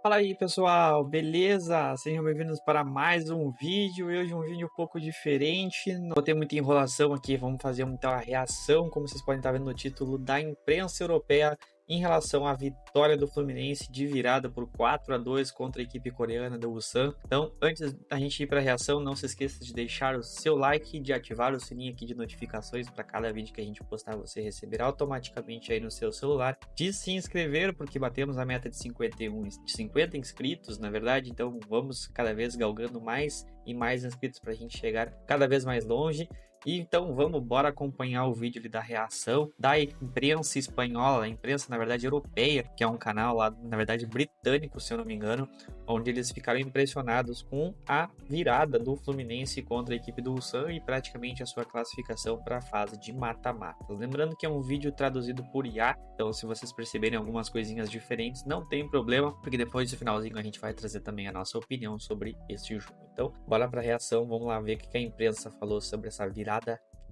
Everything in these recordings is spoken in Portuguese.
Fala aí pessoal, beleza? Sejam bem-vindos para mais um vídeo. E hoje um vídeo um pouco diferente. Não vou ter muita enrolação aqui, vamos fazer então a reação, como vocês podem estar vendo no título, da imprensa europeia em relação à vitória do Fluminense de virada por 4-2 contra a equipe coreana do Ulsan. Então, antes da gente ir para a reação, não se esqueça de deixar o seu like e de ativar o sininho aqui de notificações para cada vídeo que a gente postar você receberá automaticamente aí no seu celular. De se inscrever, porque batemos a meta de 50 inscritos, na verdade, então vamos cada vez galgando mais e mais inscritos para a gente chegar cada vez mais longe. E então bora acompanhar o vídeo ali da reação da imprensa espanhola, a imprensa na verdade europeia, que é um canal lá na verdade britânico, se eu não me engano, onde eles ficaram impressionados com a virada do Fluminense contra a equipe do Ulsan e praticamente a sua classificação para a fase de mata-mata. Lembrando que é um vídeo traduzido por IA, então se vocês perceberem algumas coisinhas diferentes, não tem problema, porque depois do finalzinho a gente vai trazer também a nossa opinião sobre este jogo. Então, bora para a reação, vamos lá ver o que a imprensa falou sobre essa virada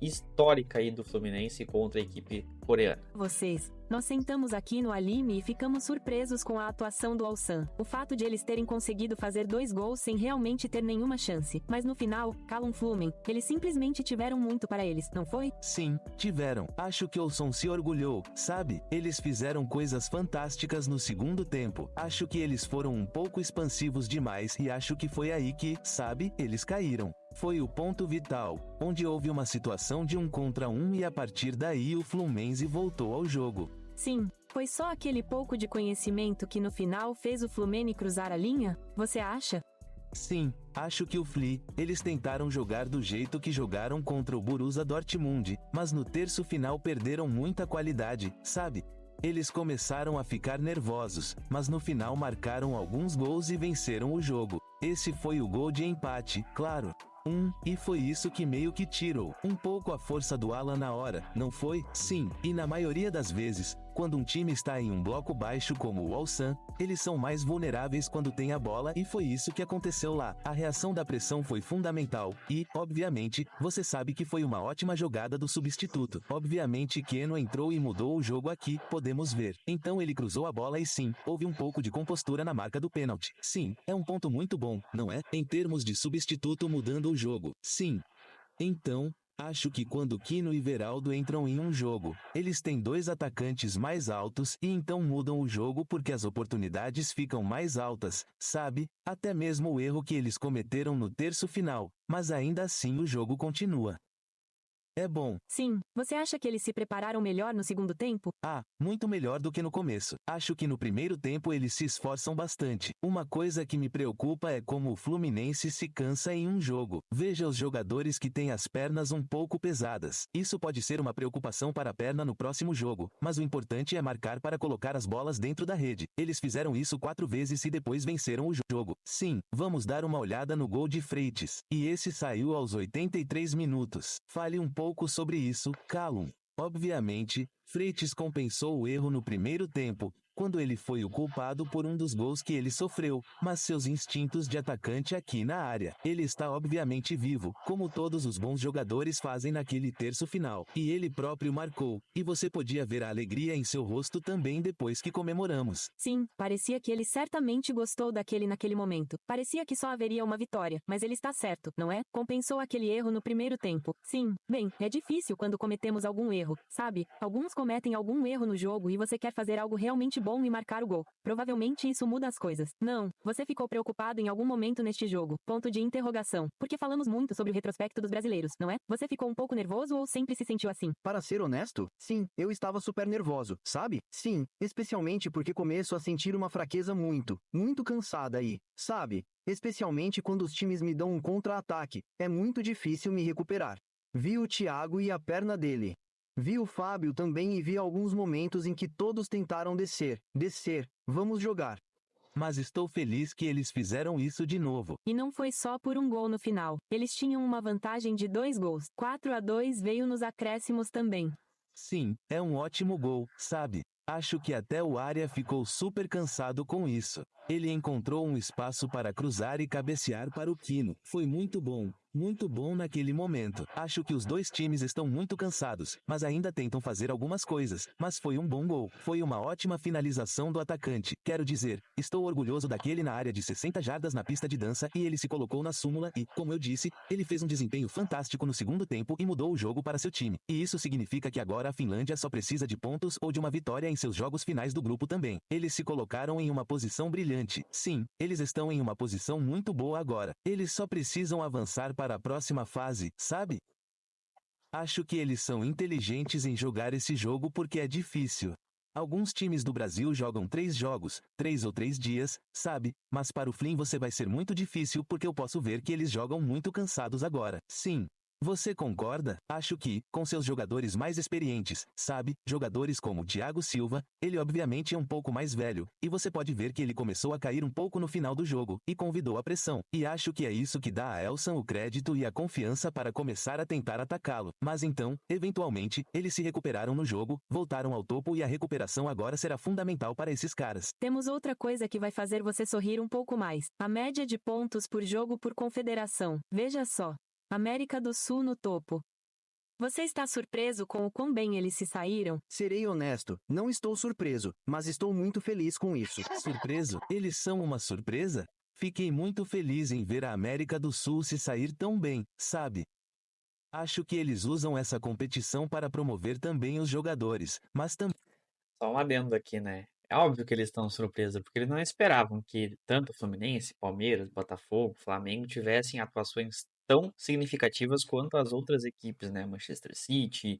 histórica aí do Fluminense contra a equipe coreana. Nós sentamos aqui no Alime e ficamos surpresos com a atuação do Ulsan. O fato de eles terem conseguido fazer 2 gols sem realmente ter nenhuma chance. Mas no final, Calum Flumen, eles simplesmente tiveram muito para eles, não foi? Sim, tiveram. Acho que o Ulsan se orgulhou, sabe? Eles fizeram coisas fantásticas no segundo tempo. Acho que eles foram um pouco expansivos demais e acho que foi aí que, sabe, eles caíram. Foi o ponto vital, onde houve uma situação de 1 contra 1 e a partir daí o Fluminense voltou ao jogo. Sim, foi só aquele pouco de conhecimento que no final fez o Fluminense cruzar a linha? Você acha? Sim, acho que eles tentaram jogar do jeito que jogaram contra o Borussia Dortmund, mas no terço final perderam muita qualidade, sabe? Eles começaram a ficar nervosos, mas no final marcaram alguns gols e venceram o jogo. Esse foi o gol de empate, claro. E foi isso que meio que tirou um pouco a força do Alan na hora, não foi? Sim, e na maioria das vezes, quando um time está em um bloco baixo como o Ulsan, eles são mais vulneráveis quando tem a bola e foi isso que aconteceu lá. A reação da pressão foi fundamental e, obviamente, você sabe que foi uma ótima jogada do substituto. Obviamente Keno entrou e mudou o jogo aqui, podemos ver. Então ele cruzou a bola e sim, houve um pouco de compostura na marca do pênalti. Sim, é um ponto muito bom, não é? Em termos de substituto mudando o jogo. Sim. Então, acho que quando Kino e Veraldo entram em um jogo, eles têm 2 atacantes mais altos e então mudam o jogo porque as oportunidades ficam mais altas, sabe? Até mesmo o erro que eles cometeram no terço final, mas ainda assim o jogo continua. É bom. Sim, você acha que eles se prepararam melhor no segundo tempo? Muito melhor do que no começo. Acho que no primeiro tempo eles se esforçam bastante. Uma coisa que me preocupa é como o Fluminense se cansa em um jogo. Veja os jogadores que têm as pernas um pouco pesadas. Isso pode ser uma preocupação para a perna no próximo jogo, mas o importante é marcar para colocar as bolas dentro da rede. Eles fizeram isso 4 vezes e depois venceram o jogo. Sim, vamos dar uma olhada no gol de Freitas. E esse saiu aos 83 minutos. Fale um pouco sobre isso, Calum. Obviamente, Freitas compensou o erro no primeiro tempo, quando ele foi o culpado por um dos gols que ele sofreu, mas seus instintos de atacante aqui na área. Ele está obviamente vivo, como todos os bons jogadores fazem naquele terço final, e ele próprio marcou, e você podia ver a alegria em seu rosto também depois que comemoramos. Sim, parecia que ele certamente gostou naquele momento. Parecia que só haveria uma vitória, mas ele está certo, não é? Compensou aquele erro no primeiro tempo. Sim, bem, é difícil quando cometemos algum erro, sabe? Alguns cometem algum erro no jogo e você quer fazer algo realmente bom e marcar o gol. Provavelmente isso muda as coisas. Não, você ficou preocupado em algum momento neste jogo. Ponto de interrogação. Porque falamos muito sobre o retrospecto dos brasileiros, não é? Você ficou um pouco nervoso ou sempre se sentiu assim? Para ser honesto, sim, eu estava super nervoso, sabe? Sim, especialmente porque começo a sentir uma fraqueza muito cansada aí, sabe? Especialmente quando os times me dão um contra-ataque, é muito difícil me recuperar. Vi o Thiago e a perna dele. Vi o Fábio também e vi alguns momentos em que todos tentaram descer, vamos jogar. Mas estou feliz que eles fizeram isso de novo. E não foi só por um gol no final. Eles tinham uma vantagem de 2 gols. 4-2 veio nos acréscimos também. Sim, é um ótimo gol, sabe? Acho que até o Área ficou super cansado com isso. Ele encontrou um espaço para cruzar e cabecear para o Kino. Foi muito bom. Muito bom naquele momento. Acho que os dois times estão muito cansados, mas ainda tentam fazer algumas coisas. Mas foi um bom gol. Foi uma ótima finalização do atacante. Quero dizer, estou orgulhoso daquele na área de 60 jardas na pista de dança e ele se colocou na súmula e, como eu disse, ele fez um desempenho fantástico no segundo tempo e mudou o jogo para seu time. E isso significa que agora a Finlândia só precisa de pontos ou de uma vitória em seus jogos finais do grupo também. Eles se colocaram em uma posição brilhante. Sim, eles estão em uma posição muito boa agora. Eles só precisam avançar para a próxima fase, sabe? Acho que eles são inteligentes em jogar esse jogo porque é difícil. Alguns times do Brasil jogam 3 jogos, 3 ou 3 dias, sabe? Mas para o Flim você vai ser muito difícil porque eu posso ver que eles jogam muito cansados agora. Sim. Você concorda? Acho que, com seus jogadores mais experientes, sabe, jogadores como Thiago Silva, ele obviamente é um pouco mais velho, e você pode ver que ele começou a cair um pouco no final do jogo, e convidou a pressão. E acho que é isso que dá a Elson o crédito e a confiança para começar a tentar atacá-lo. Mas então, eventualmente, eles se recuperaram no jogo, voltaram ao topo e a recuperação agora será fundamental para esses caras. Temos outra coisa que vai fazer você sorrir um pouco mais: a média de pontos por jogo por confederação. Veja só. América do Sul no topo. Você está surpreso com o quão bem eles se saíram? Serei honesto, não estou surpreso, mas estou muito feliz com isso. Surpreso? Eles são uma surpresa? Fiquei muito feliz em ver a América do Sul se sair tão bem, sabe? Acho que eles usam essa competição para promover também os jogadores, mas também. Só um adendo aqui, né? É óbvio que eles estão surpresa, porque eles não esperavam que tanto Fluminense, Palmeiras, Botafogo, Flamengo tivessem atuações tão significativas quanto as outras equipes, né? Manchester City,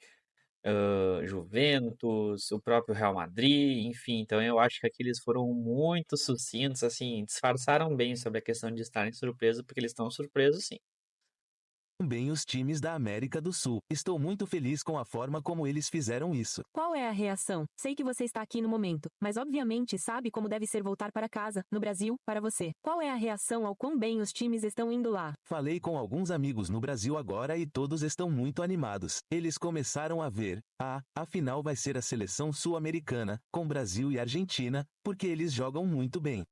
Juventus, o próprio Real Madrid, enfim. Então eu acho que aqui eles foram muito sucintos, assim, disfarçaram bem sobre a questão de estarem surpresos, porque eles estão surpresos, sim. Também os times da América do Sul. Estou muito feliz com a forma como eles fizeram isso. Qual é a reação? Sei que você está aqui no momento, mas obviamente sabe como deve ser voltar para casa, no Brasil, para você. Qual é a reação ao quão bem os times estão indo lá? Falei com alguns amigos no Brasil agora e todos estão muito animados. Eles começaram a ver, a final vai ser a seleção sul-americana, com Brasil e Argentina, porque eles jogam muito bem.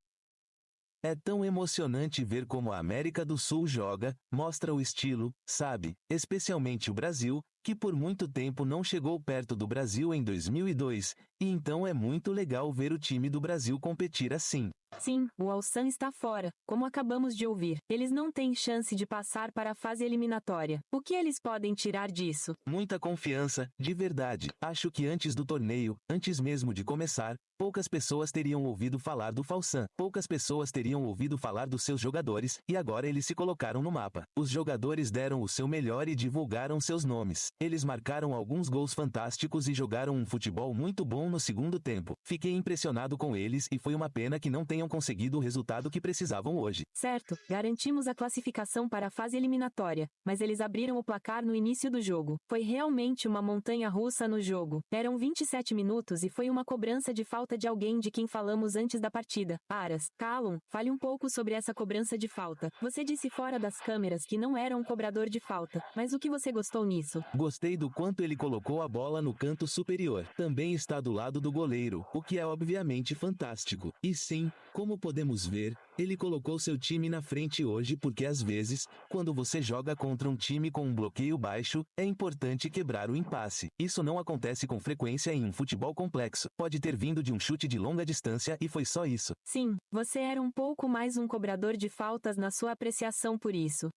É tão emocionante ver como a América do Sul joga, mostra o estilo, sabe, especialmente o Brasil, que por muito tempo não chegou perto do Brasil em 2002, e então é muito legal ver o time do Brasil competir assim. Sim, o Alsan está fora, como acabamos de ouvir. Eles não têm chance de passar para a fase eliminatória. O que eles podem tirar disso? Muita confiança, de verdade. Acho que antes do torneio, antes mesmo de começar, poucas pessoas teriam ouvido falar do Falsan. Poucas pessoas teriam ouvido falar dos seus jogadores, e agora eles se colocaram no mapa. Os jogadores deram o seu melhor e divulgaram seus nomes. Eles marcaram alguns gols fantásticos e jogaram um futebol muito bom no segundo tempo. Fiquei impressionado com eles e foi uma pena que não tenham conseguido o resultado que precisavam hoje. Certo, garantimos a classificação para a fase eliminatória, mas eles abriram o placar no início do jogo. Foi realmente uma montanha-russa no jogo. Eram 27 minutos e foi uma cobrança de falta de alguém de quem falamos antes da partida. Aras, Callum, fale um pouco sobre essa cobrança de falta. Você disse fora das câmeras que não era um cobrador de falta, mas o que você gostou nisso? Gostei do quanto ele colocou a bola no canto superior. Também está do lado do goleiro, o que é obviamente fantástico. E sim, como podemos ver, ele colocou seu time na frente hoje porque às vezes, quando você joga contra um time com um bloqueio baixo, é importante quebrar o impasse. Isso não acontece com frequência em um futebol complexo. Pode ter vindo de um chute de longa distância e foi só isso. Sim, você era um pouco mais um cobrador de faltas na sua apreciação por isso.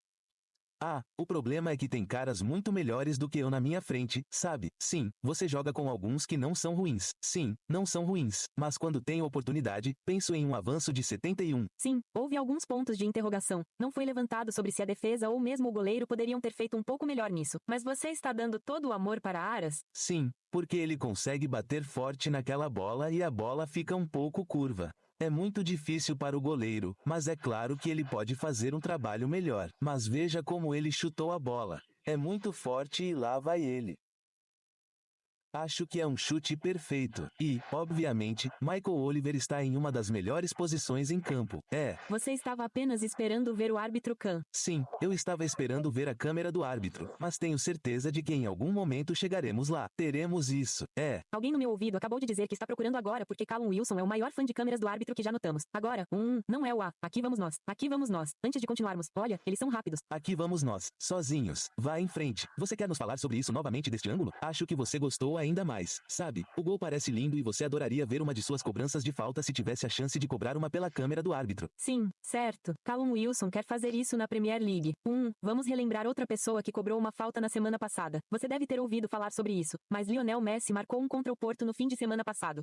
O problema é que tem caras muito melhores do que eu na minha frente, sabe? Sim, você joga com alguns que não são ruins. Sim, não são ruins. Mas quando tem oportunidade, penso em um avanço de 71. Sim, houve alguns pontos de interrogação. Não foi levantado sobre se a defesa ou mesmo o goleiro poderiam ter feito um pouco melhor nisso. Mas você está dando todo o amor para Aras? Sim, porque ele consegue bater forte naquela bola e a bola fica um pouco curva. É muito difícil para o goleiro, mas é claro que ele pode fazer um trabalho melhor. Mas veja como ele chutou a bola. É muito forte e lá vai ele. Acho que é um chute perfeito. E, obviamente, Michael Oliver está em uma das melhores posições em campo. Você estava apenas esperando ver o árbitro Khan. Sim, eu estava esperando ver a câmera do árbitro, mas tenho certeza de que em algum momento chegaremos lá. Teremos isso. Alguém no meu ouvido acabou de dizer que está procurando agora porque Callum Wilson é o maior fã de câmeras do árbitro que já notamos. Agora, não é o A. Aqui vamos nós. Aqui vamos nós. Antes de continuarmos, olha, eles são rápidos. Aqui vamos nós, sozinhos. Vá em frente. Você quer nos falar sobre isso novamente deste ângulo? Acho que você gostou ainda mais. Sabe, o gol parece lindo e você adoraria ver uma de suas cobranças de falta se tivesse a chance de cobrar uma pela câmera do árbitro. Sim, certo. Callum Wilson quer fazer isso na Premier League. Vamos relembrar outra pessoa que cobrou uma falta na semana passada. Você deve ter ouvido falar sobre isso, mas Lionel Messi marcou um contra o Porto no fim de semana passado.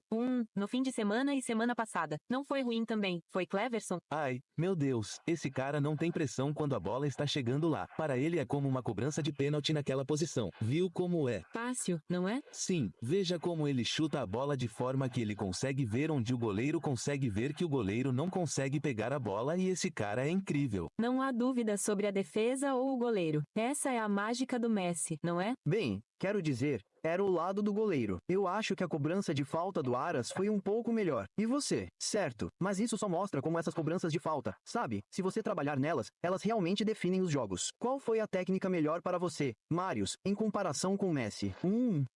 No fim de semana e semana passada. Não foi ruim também, foi Cleverson? Ai, meu Deus, esse cara não tem pressão quando a bola está chegando lá. Para ele é como uma cobrança de pênalti naquela posição. Viu como é? Fácil, não é? Sim, veja como ele chuta a bola de forma que ele consegue ver onde o goleiro consegue ver que o goleiro não consegue pegar a bola e esse cara é incrível. Não há dúvida sobre a defesa ou o goleiro. Essa é a mágica do Messi, não é? Bem, quero dizer, era o lado do goleiro. Eu acho que a cobrança de falta do Aras foi um pouco melhor. E você? Certo, mas isso só mostra como essas cobranças de falta, sabe? Se você trabalhar nelas, elas realmente definem os jogos. Qual foi a técnica melhor para você, Marius, em comparação com Messi?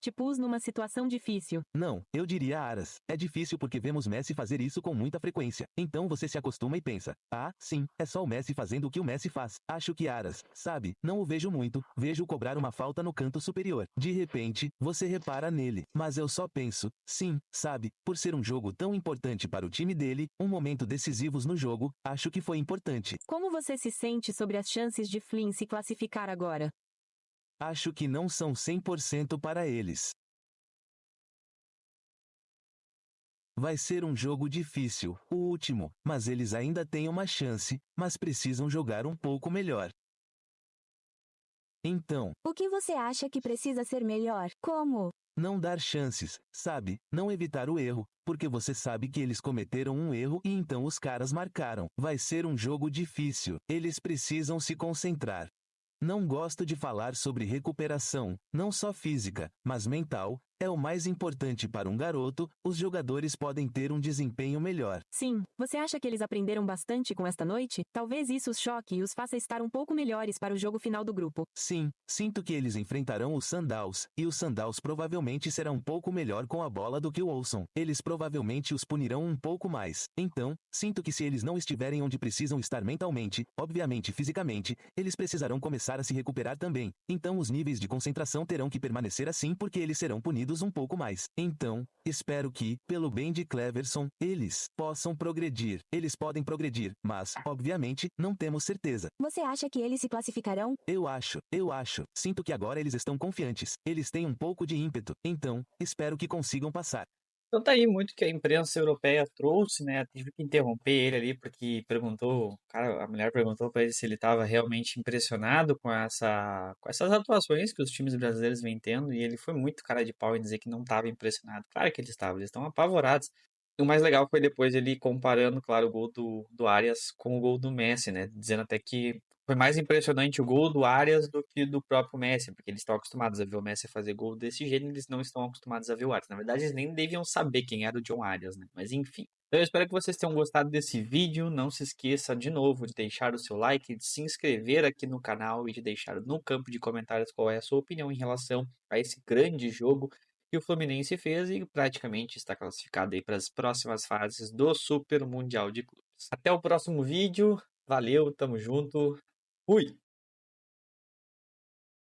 Te pus numa situação difícil. Não, eu diria Aras. É difícil porque vemos Messi fazer isso com muita frequência. Então você se acostuma e pensa, sim, é só o Messi fazendo o que o Messi faz. Acho que Aras, sabe, não o vejo muito, vejo cobrar uma falta no canto superior. De repente, você repara nele, mas eu só penso, sim, sabe, por ser um jogo tão importante para o time dele, um momento decisivos no jogo, acho que foi importante. Como você se sente sobre as chances de Flynn se classificar agora? Acho que não são 100% para eles. Vai ser um jogo difícil, o último, mas eles ainda têm uma chance, mas precisam jogar um pouco melhor. Então, O que você acha que precisa ser melhor? Como? não dar chances, sabe? Não evitar o erro, porque você sabe que eles cometeram um erro e então os caras marcaram. Vai ser um jogo difícil, eles precisam se concentrar. Não gosto de falar sobre recuperação, não só física, mas mental, é o mais importante para um garoto, os jogadores podem ter um desempenho melhor. Sim, você acha que eles aprenderam bastante com esta noite? Talvez isso os choque e os faça estar um pouco melhores para o jogo final do grupo. Sim, sinto que eles enfrentarão os Sandals, e os Sandals provavelmente será um pouco melhor com a bola do que o Olson. Eles provavelmente os punirão um pouco mais. Então, sinto que se eles não estiverem onde precisam estar mentalmente, obviamente fisicamente, eles precisarão começar a se recuperar também. Então os níveis de concentração terão que permanecer assim porque eles serão punidos um pouco mais. Então, espero que, pelo bem de Cleverson, eles possam progredir. Eles podem progredir, mas, obviamente, não temos certeza. Você acha que eles se classificarão? Eu acho. Sinto que agora eles estão confiantes. Eles têm um pouco de ímpeto. Então, espero que consigam passar. Então tá aí muito que a imprensa europeia trouxe, né? Tive que interromper ele ali porque perguntou, cara, a mulher perguntou pra ele se ele estava realmente impressionado com essas atuações que os times brasileiros vêm tendo e ele foi muito cara de pau em dizer que não estava impressionado. Claro que eles estão apavorados. E o mais legal foi depois ele comparando, claro, o gol do Arias com o gol do Messi, né? Dizendo até que foi mais impressionante o gol do Arias do que do próprio Messi, porque eles estão acostumados a ver o Messi fazer gol desse jeito, e eles não estão acostumados a ver o Arias. Na verdade, eles nem deviam saber quem era o John Arias, né? Mas enfim. Então eu espero que vocês tenham gostado desse vídeo. Não se esqueça de novo de deixar o seu like, de se inscrever aqui no canal e de deixar no campo de comentários qual é a sua opinião em relação a esse grande jogo que o Fluminense fez e praticamente está classificado aí para as próximas fases do Super Mundial de Clubes. Até o próximo vídeo. Valeu, tamo junto. Fui!